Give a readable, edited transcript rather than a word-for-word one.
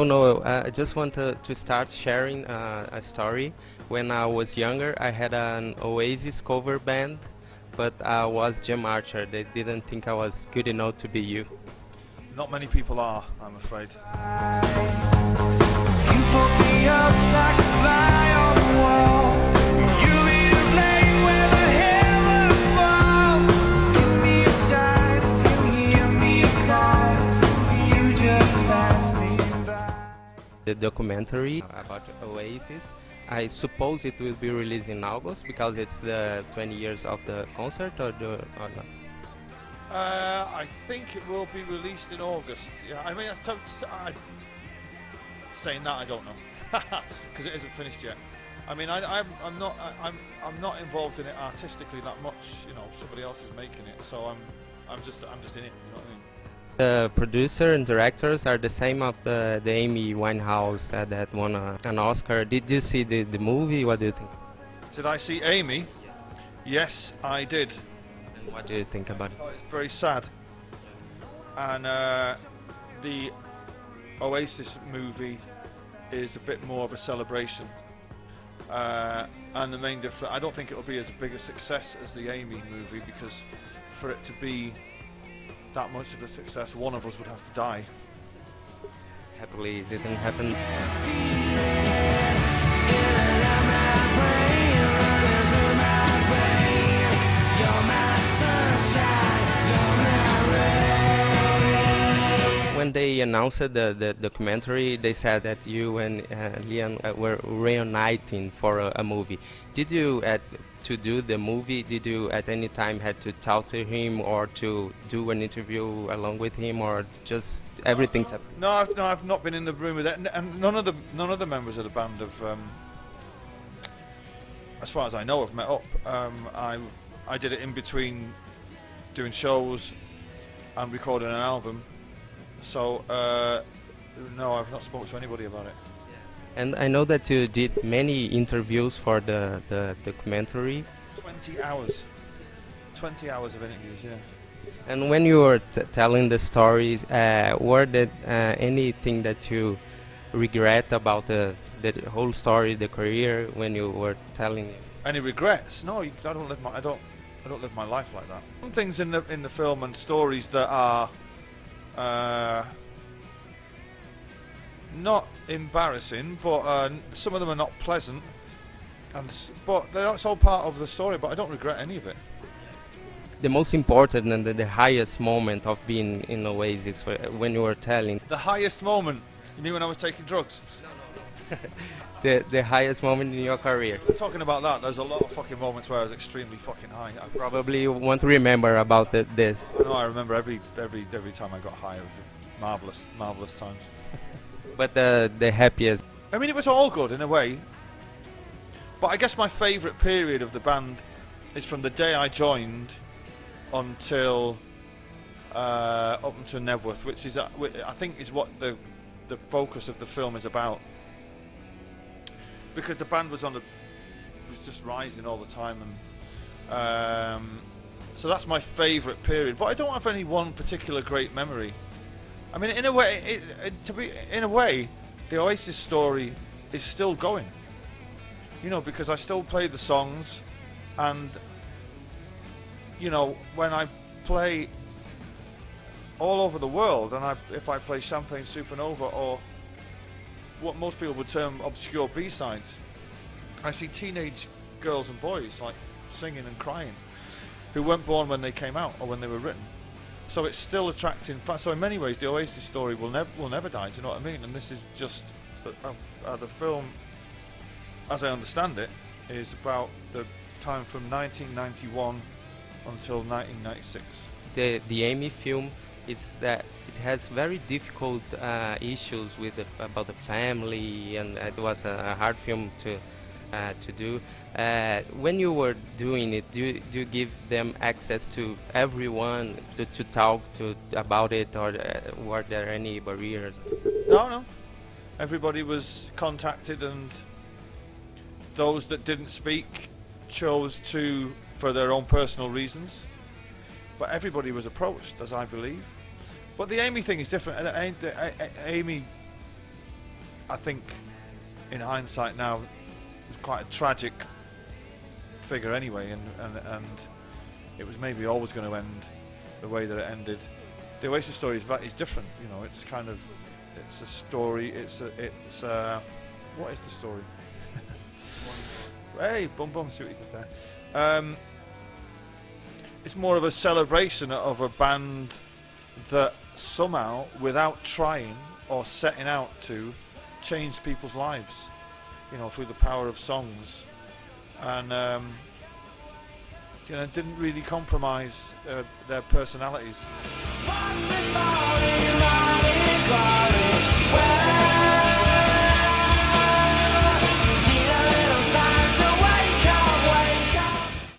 So no, I just want to start sharing a story. When I was younger, I had an Oasis cover band, but I was Jim Archer. They didn't think I was good enough to be you. Not many people are, I'm afraid. You put me up like a fly on the wall. You be the flame where the heavens fall. Give me a sign if you hear me sigh. You just pass me by. The documentary about Oasis, I suppose it will be released in August because it's the 20 years of the concert, or not? I think it will be released in August. Yeah, I mean, saying that I don't know because it isn't finished yet. I mean, I'm not involved in it artistically that much. You know, somebody else is making it, so I'm just in it. You know what I mean? The producer and directors are the same of the Amy Winehouse that won an Oscar. Did you see the movie? What do you think? Did I see Amy? Yes, I did. And what do you think about it? Oh, it's very sad. And the Oasis movie is a bit more of a celebration. And the main difference, I don't think it will be as big a success as the Amy movie, because for it to be that much of a success, one of us would have to die. Happily, it didn't happen. When they announced the documentary, they said that you and Liam were reuniting for a movie. Did you, to do the movie, did you at any time had to talk to him or to do an interview along with him, or just everything's up? No, I've not been in the room with it, and none of the members of the band have, as far as I know, have met up. I did it in between doing shows and recording an album. So, no, I've not spoken to anybody about it. And I know that you did many interviews for the documentary. 20 hours. 20 hours of interviews, yeah. And when you were telling the stories, were there anything that you regret about the whole story, the career, when you were telling it? Any regrets? No, I don't live my life like that. Some things in the film and stories that are not embarrassing, but some of them are not pleasant, but it's all part of the story. But I don't regret any of it. The most important and the highest moment of being in Oasis, when you were telling. The highest moment? You mean when I was taking drugs? The highest moment in your career. Talking about that, there's a lot of fucking moments where I was extremely fucking high. I probably won't remember about this. No, I remember every time I got high. It was marvelous times. But the happiest. I mean, it was all good in a way. But I guess my favourite period of the band is from the day I joined until up until Nebworth, which is I think is what the focus of the film is about. Because the band was just rising all the time, and so that's my favourite period. But I don't have any one particular great memory. I mean, in a way, the Oasis story is still going. You know, because I still play the songs, and you know, when I play all over the world, and if I play Champagne Supernova or what most people would term obscure B-sides, I see teenage girls and boys like singing and crying who weren't born when they came out or when they were written. So it's still attracting. So in many ways, the Oasis story will never die. Do you know what I mean? And this is just the film, as I understand it, is about the time from 1991 until 1996. The Amy film, it's that it has very difficult issues with about the family, and it was a hard film to do. When you were doing it, do you give them access to everyone to talk about it, or were there any barriers? No. Everybody was contacted, and those that didn't speak chose to for their own personal reasons. But everybody was approached, as I believe. But the Amy thing is different. Amy I think in hindsight now, it's quite a tragic figure anyway, and it was maybe always going to end the way that it ended. The Oasis story is different, you know. It's kind of, it's a story. It's what is the story? Hey, boom, boom! See what you did there. It's more of a celebration of a band that somehow, without trying or setting out to, changed people's lives, you know, through the power of songs, and you know, didn't really compromise their personalities. What's the story? Not in